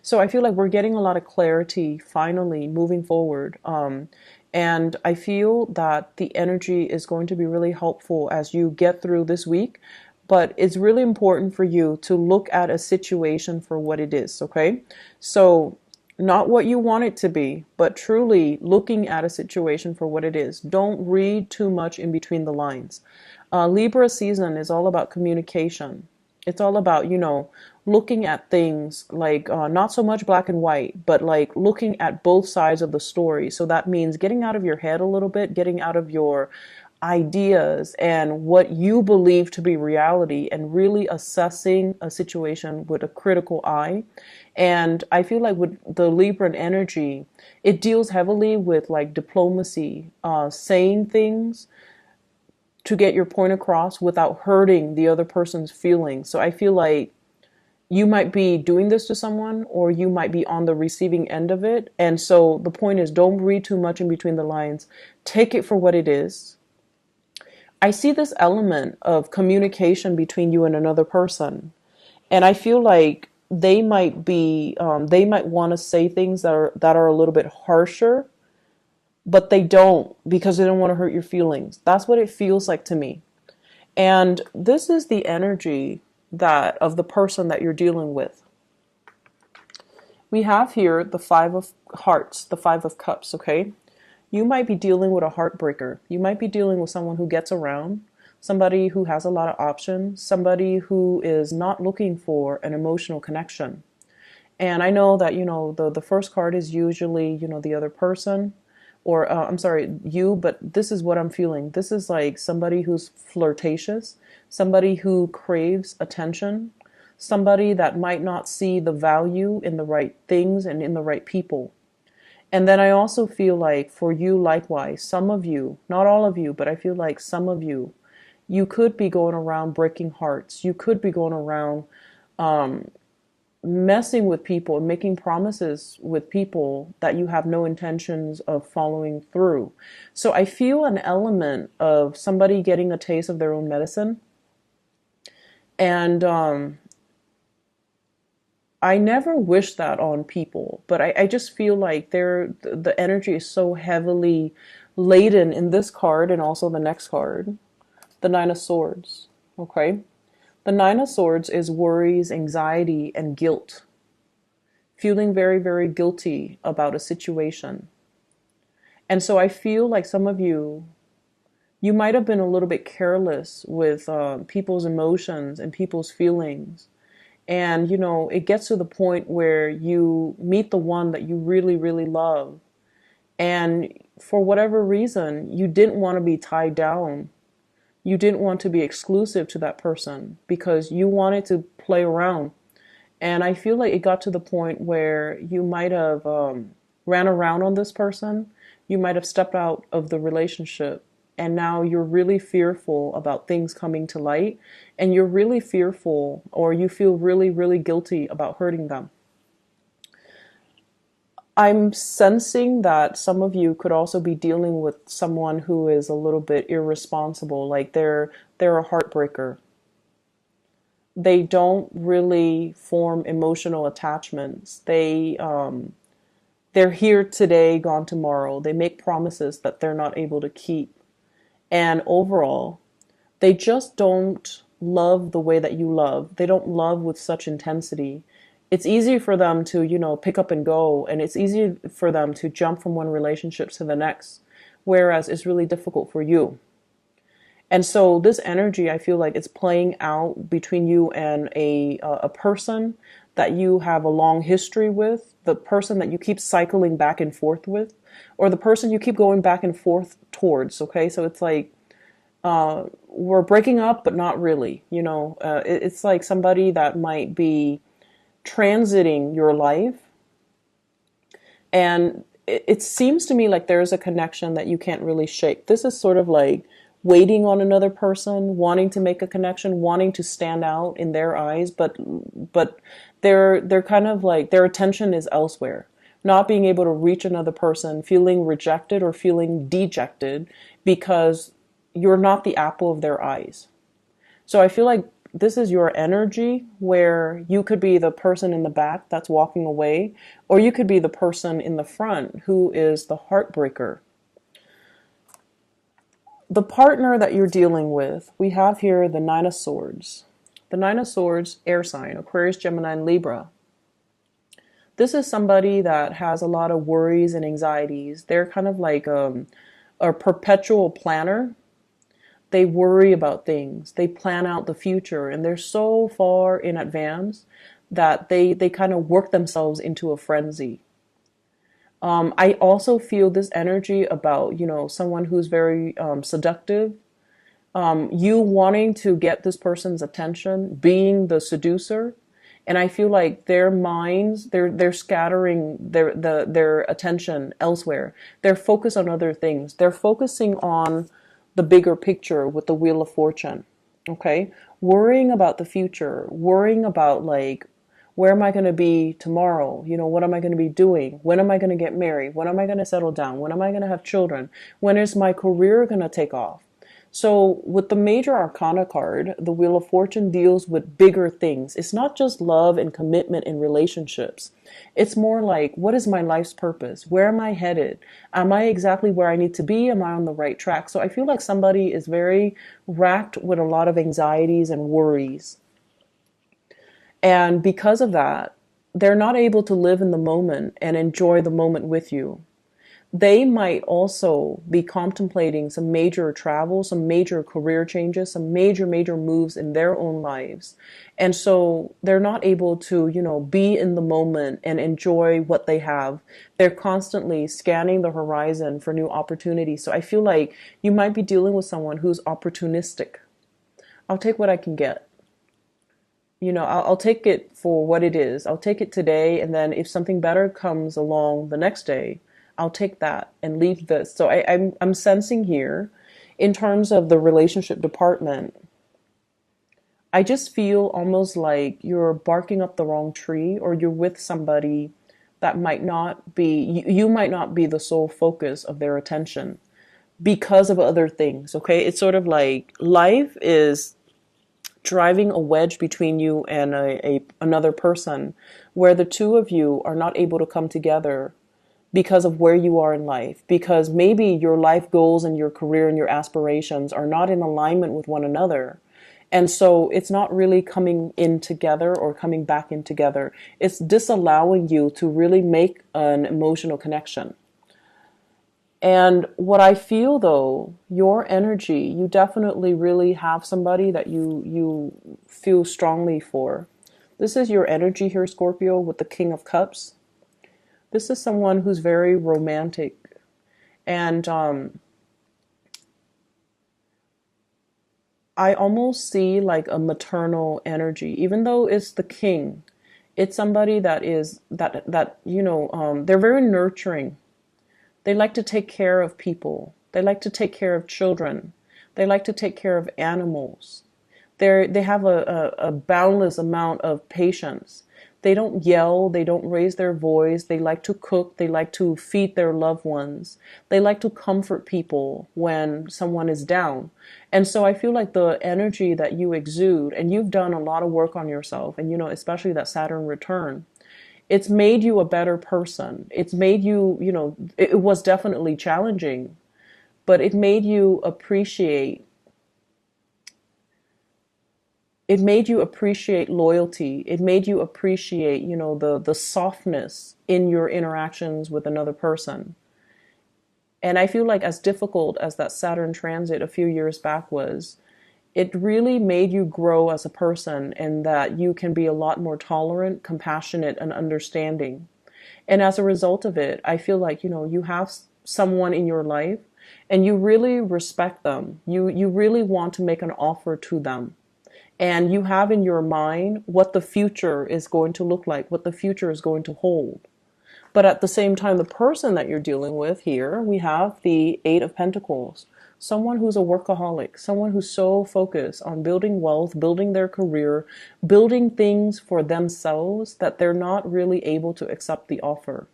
So I feel like we're getting a lot of clarity finally moving forward. And I feel that the energy is going to be really helpful as you get through this week. But it's really important for you to look at a situation for what it is, okay? So, not what you want it to be, but truly looking at a situation for what it is. Don't read too much in between the lines. Libra season is all about communication. It's all about, looking at things like not so much black and white, but like looking at both sides of the story. So that means getting out of your head a little bit, getting out of your ideas and what you believe to be reality, and really assessing a situation with a critical eye. And I feel like with the Libran energy, it deals heavily with like diplomacy, saying things to get your point across without hurting the other person's feelings. So I feel like you might be doing this to someone, or you might be on the receiving end of it. And so the point is, don't read too much in between the lines. Take it for what it is. I see this element of communication between you and another person. And I feel like they might want to say things that are a little bit harsher, but they don't, because they don't want to hurt your feelings. That's what it feels like to me. And this is the energy that of the person that you're dealing with. We have here the Five of Hearts, the Five of Cups, okay? You might be dealing with a heartbreaker. You might be dealing with someone who gets around, somebody who has a lot of options, somebody who is not looking for an emotional connection. And I know that, the first card is usually, the other person, or I'm sorry, you, but this is what I'm feeling. This is like somebody who's flirtatious, somebody who craves attention, somebody that might not see the value in the right things and in the right people. And then I also feel like for you, likewise, some of you, not all of you, but I feel like some of you, you could be going around breaking hearts. You could be going around messing with people and making promises with people that you have no intentions of following through. So I feel an element of somebody getting a taste of their own medicine. And I never wish that on people, but I just feel like the energy is so heavily laden in this card and also the next card, the Nine of Swords. Okay. The Nine of Swords is worries, anxiety, and guilt. Feeling very, very guilty about a situation. And so I feel like some of you might have been a little bit careless with people's emotions and people's feelings. And, it gets to the point where you meet the one that you really, really love. And for whatever reason, you didn't want to be tied down. You didn't want to be exclusive to that person because you wanted to play around. And I feel like it got to the point where you might have ran around on this person. You might have stepped out of the relationship. And now you're really fearful about things coming to light. And you're really fearful, or you feel really, really guilty about hurting them. I'm sensing that some of you could also be dealing with someone who is a little bit irresponsible, like they're a heartbreaker. They don't really form emotional attachments. They're here today, gone tomorrow. They make promises that they're not able to keep. And overall, they just don't love the way that you love. They don't love with such intensity. It's easy for them to, pick up and go, and it's easy for them to jump from one relationship to the next, whereas it's really difficult for you. And so this energy, I feel like it's playing out between you and a person that you have a long history with, the person that you keep cycling back and forth with, or the person you keep going back and forth towards, okay? So it's like, we're breaking up, but not really, it's like somebody that might be transiting your life. And it seems to me like there's a connection that you can't really shake. This is sort of like waiting on another person, wanting to make a connection, wanting to stand out in their eyes, but they're kind of like their attention is elsewhere. Not being able to reach another person, feeling rejected or feeling dejected because you're not the apple of their eyes. So I feel like this is your energy where you could be the person in the back that's walking away, or you could be the person in the front who is the heartbreaker. The partner that you're dealing with, we have here the Nine of Swords. The Nine of Swords, air sign, Aquarius, Gemini, and Libra. This is somebody that has a lot of worries and anxieties. They're kind of like a perpetual planner. They worry about things. They plan out the future, and they're so far in advance that they kind of work themselves into a frenzy. I also feel this energy about, someone who's very seductive. You wanting to get this person's attention, being the seducer. And I feel like their minds, they're scattering their attention elsewhere. They're focused on other things. They're focusing on the bigger picture with the Wheel of Fortune. Okay? Worrying about the future, worrying about like, where am I going to be tomorrow? What am I going to be doing? When am I going to get married? When am I going to settle down? When am I going to have children? When is my career going to take off? So with the Major Arcana card, the Wheel of Fortune deals with bigger things. It's not just love and commitment in relationships. It's more like, what is my life's purpose? Where am I headed? Am I exactly where I need to be? Am I on the right track? So I feel like somebody is very racked with a lot of anxieties and worries. And because of that, they're not able to live in the moment and enjoy the moment with you. They might also be contemplating some major travel, some major career changes, some major moves in their own lives. And so they're not able to, be in the moment and enjoy what they have. They're constantly scanning the horizon for new opportunities. So I feel like you might be dealing with someone who's opportunistic. I'll take what I can get. I'll take it for what it is. I'll take it today, and then if something better comes along the next day, I'll take that and leave this. So I'm sensing here, in terms of the relationship department, I just feel almost like you're barking up the wrong tree, or you're with somebody that might not be, you might not be the sole focus of their attention because of other things, okay? It's sort of like life is driving a wedge between you and another person, where the two of you are not able to come together because of where you are in life, because maybe your life goals and your career and your aspirations are not in alignment with one another. And so it's not really coming in together or coming back in together. It's disallowing you to really make an emotional connection. And what I feel though, your energy, you definitely really have somebody that you feel strongly for. This is your energy here, Scorpio, with the King of Cups. This is someone who's very romantic. And I almost see like a maternal energy, even though it's the king. It's somebody that is, they're very nurturing. They like to take care of people. They like to take care of children. They like to take care of animals. They have a boundless amount of patience. They don't yell. They don't raise their voice. They like to cook. They like to feed their loved ones. They like to comfort people when someone is down. And so I feel like the energy that you exude, and you've done a lot of work on yourself, and especially that Saturn return, it's made you a better person. It's made you, it was definitely challenging, but it made you appreciate loyalty. It made you appreciate, the softness in your interactions with another person. And I feel like as difficult as that Saturn transit a few years back was, it really made you grow as a person, and that you can be a lot more tolerant, compassionate, and understanding. And as a result of it, I feel like, you have someone in your life and you really respect them. You really want to make an offer to them. And you have in your mind what the future is going to look like, what the future is going to hold. But at the same time, the person that you're dealing with here, we have the Eight of Pentacles. Someone who's a workaholic, someone who's so focused on building wealth, building their career, building things for themselves that they're not really able to accept the offer.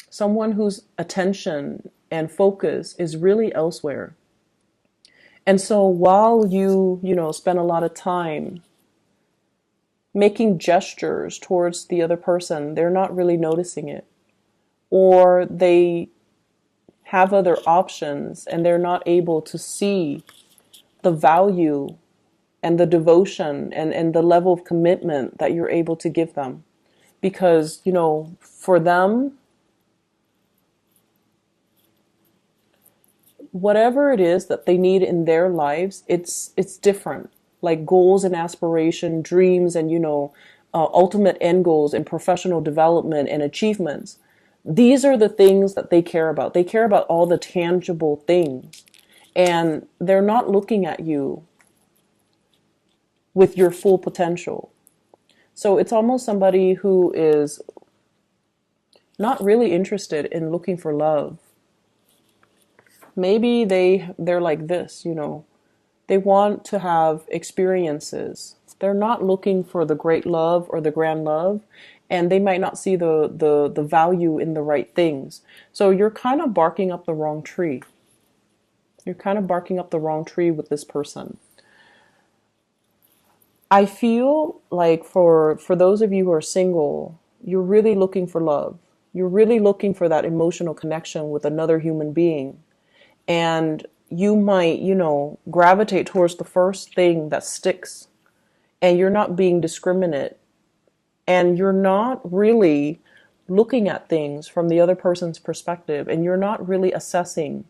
Someone whose attention and focus is really elsewhere. And so while you spend a lot of time making gestures towards the other person, they're not really noticing it. Or they have other options and they're not able to see the value and the devotion and the level of commitment that you're able to give them. Because, for them, whatever it is that they need in their lives, it's different. Like goals and aspiration, dreams, and ultimate end goals and professional development and achievements. These are the things that they care about. They care about all the tangible things, and they're not looking at you with your full potential. So it's almost somebody who is not really interested in looking for love. Maybe they're like this, they want to have experiences. They're not looking for the great love or the grand love, and they might not see the value in the right things. So you're kind of barking up the wrong tree. You're kind of barking up the wrong tree with this person. I feel like for those of you who are single, you're really looking for love. You're really looking for that emotional connection with another human being. And you might, gravitate towards the first thing that sticks. And you're not being discriminate. And you're not really looking at things from the other person's perspective. And you're not really assessing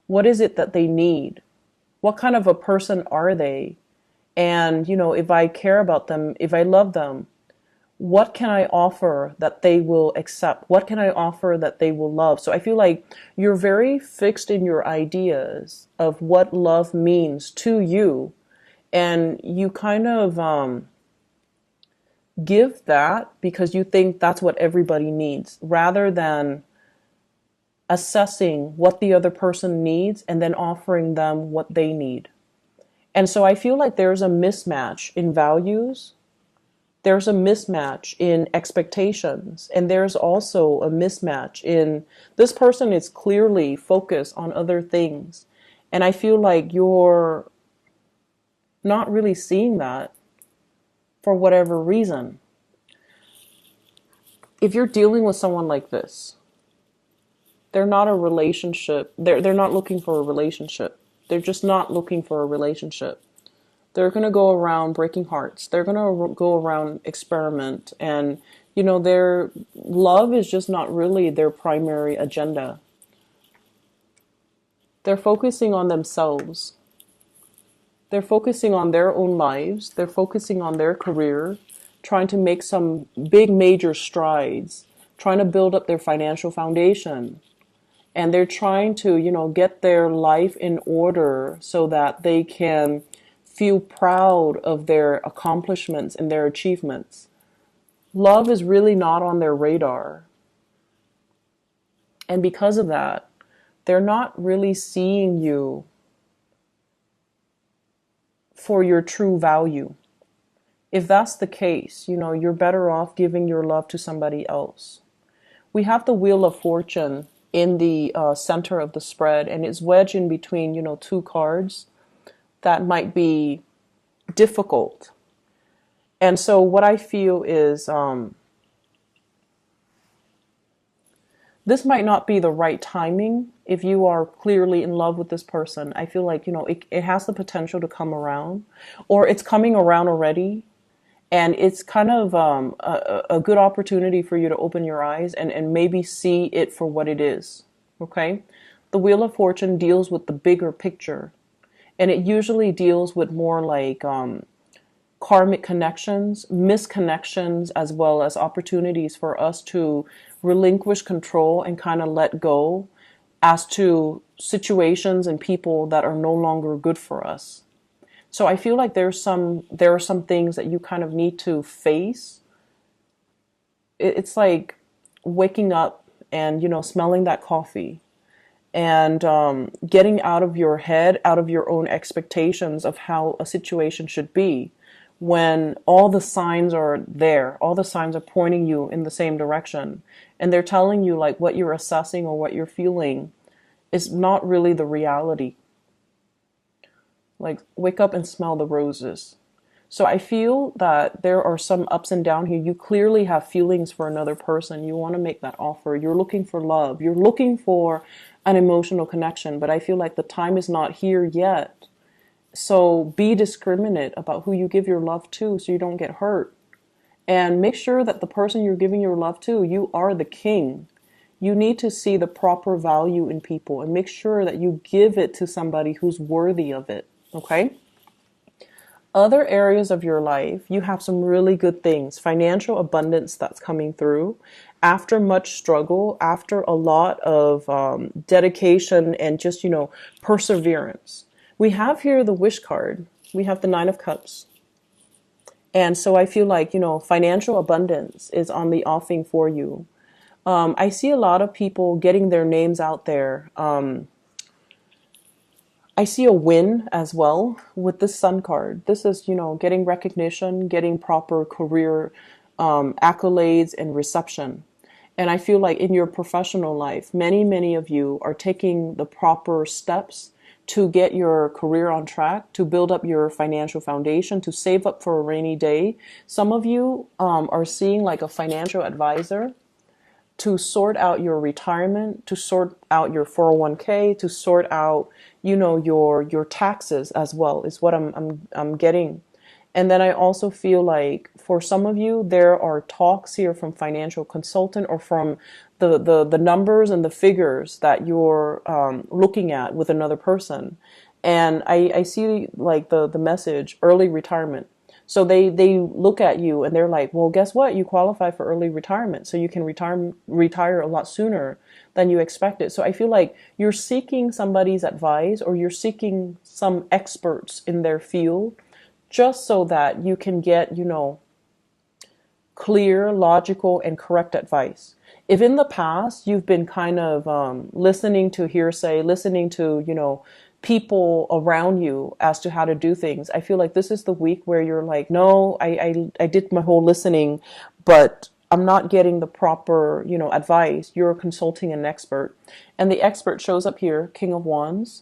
what is it that they need? What kind of a person are they? And, if I care about them, if I love them, what can I offer that they will accept? What can I offer that they will love? So I feel like you're very fixed in your ideas of what love means to you. And you kind of give that because you think that's what everybody needs, rather than assessing what the other person needs and then offering them what they need. And so I feel like there's a mismatch in values. There's a mismatch in expectations. And there's also a mismatch in this person is clearly focused on other things. And I feel like you're not really seeing that for whatever reason. If you're dealing with someone like this, they're not a relationship. They're not looking for a relationship. They're just not looking for a relationship. They're going to go around breaking hearts. They're going to go around experiment. And, their love is just not really their primary agenda. They're focusing on themselves. They're focusing on their own lives. They're focusing on their career, trying to make some big major strides, trying to build up their financial foundation. And they're trying to, get their life in order so that they can feel proud of their accomplishments and their achievements. Love is really not on their radar. And because of that, they're not really seeing you for your true value. If that's the case, you're better off giving your love to somebody else. We have the Wheel of Fortune in the center of the spread, and it's wedged in between, two cards that might be difficult. And so what I feel is this might not be the right timing if you are clearly in love with this person. I feel like, it has the potential to come around, or it's coming around already. And it's kind of a good opportunity for you to open your eyes and maybe see it for what it is. Okay? The Wheel of Fortune deals with the bigger picture. And it usually deals with more like karmic connections, misconnections, as well as opportunities for us to relinquish control and kind of let go as to situations and people that are no longer good for us. So I feel like there are some things that you kind of need to face. It's like waking up and, smelling that coffee and getting out of your head, out of your own expectations of how a situation should be, when all the signs are there, all the signs are pointing you in the same direction. And they're telling you like what you're assessing or what you're feeling is not really the reality. Like, wake up and smell the roses. So I feel that there are some ups and downs here. You clearly have feelings for another person. You want to make that offer. You're looking for love. You're looking for an emotional connection, but I feel like the time is not here yet. So be discriminate about who you give your love to so you don't get hurt. And make sure that the person you're giving your love to, you are the king. You need to see the proper value in people and make sure that you give it to somebody who's worthy of it. Okay? Other areas of your life, you have some really good things. Financial abundance that's coming through. After much struggle, after a lot of dedication and just, perseverance. We have here the wish card. We have the Nine of Cups. And so I feel like, financial abundance is on the offing for you. I see a lot of people getting their names out there. I see a win as well with this Sun card. This is, getting recognition, getting proper career accolades and reception. And I feel like in your professional life, many, many of you are taking the proper steps to get your career on track, to build up your financial foundation, to save up for a rainy day. Some of you are seeing like a financial advisor to sort out your retirement, to sort out your 401k, to sort out, your taxes as well, is what I'm getting. And then I also feel like for some of you, there are talks here from financial consultant or from the numbers and the figures that you're looking at with another person. And I see like the message, early retirement. So they look at you and they're like, well, guess what? You qualify for early retirement. So you can retire a lot sooner than you expected. So I feel like you're seeking somebody's advice or you're seeking some experts in their field just so that you can get, clear, logical, and correct advice. If in the past you've been kind of listening to hearsay, listening to, people around you as to how to do things, I feel like this is the week where you're like, no, I did my whole listening, but I'm not getting the proper, advice. You're consulting an expert. And the expert shows up here, King of Wands.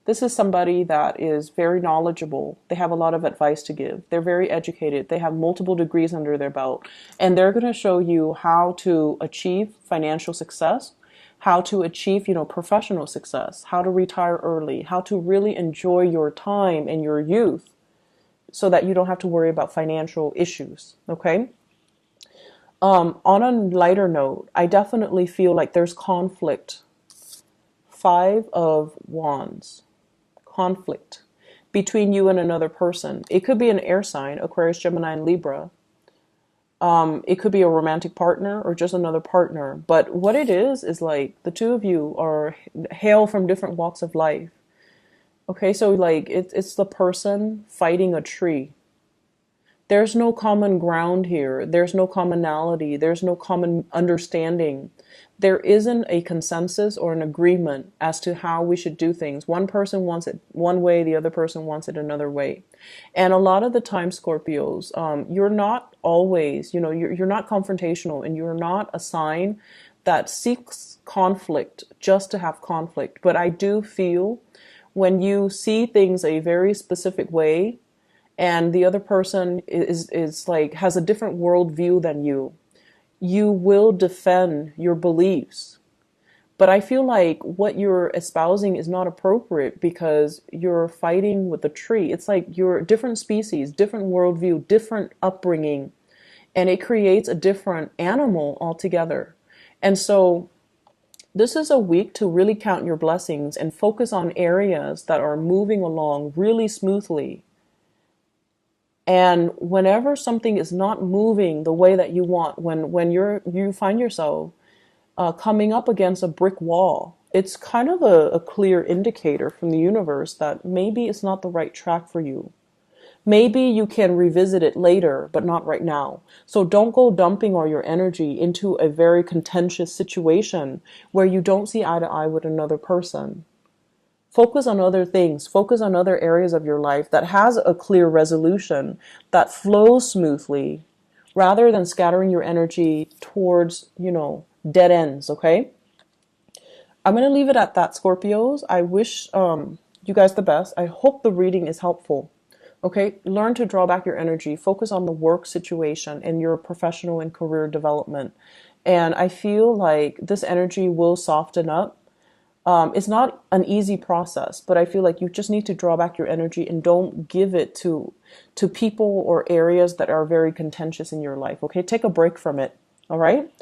This is somebody that is very knowledgeable. They have a lot of advice to give. They're very educated. They have multiple degrees under their belt. And they're going to show you how to achieve financial success, how to achieve, professional success, how to retire early, how to really enjoy your time and your youth so that you don't have to worry about financial issues. Okay? On a lighter note, I definitely feel like there's conflict. 5 of Wands. Conflict between you and another person. It could be an air sign, Aquarius, Gemini, and Libra. It could be a romantic partner or just another partner. But what it is like the two of you are hail from different walks of life. Okay, so like it's the person fighting a tree. There's no common ground here. There's no commonality. There's no common understanding. There isn't a consensus or an agreement as to how we should do things. One person wants it one way, the other person wants it another way. And a lot of the time, Scorpios, you're not always, you're not confrontational and you're not a sign that seeks conflict just to have conflict. But I do feel when you see things a very specific way and the other person is like has a different worldview than you will defend your beliefs. But I feel like what you're espousing is not appropriate because you're fighting with a tree. It's like you're different species, different worldview, different upbringing, and it creates a different animal altogether. And so this is a week to really count your blessings and focus on areas that are moving along really smoothly. And whenever something is not moving the way that you want, when you find yourself coming up against a brick wall, it's kind of a clear indicator from the universe that maybe it's not the right track for you. Maybe you can revisit it later, but not right now. So don't go dumping all your energy into a very contentious situation where you don't see eye to eye with another person. Focus on other things. Focus on other areas of your life that has a clear resolution, that flows smoothly, rather than scattering your energy towards, dead ends, okay? I'm going to leave it at that, Scorpios. I wish you guys the best. I hope the reading is helpful. Okay, learn to draw back your energy, focus on the work situation and your professional and career development. And I feel like this energy will soften up. It's not an easy process, but I feel like you just need to draw back your energy and don't give it to people or areas that are very contentious in your life. Okay, take a break from it. All right.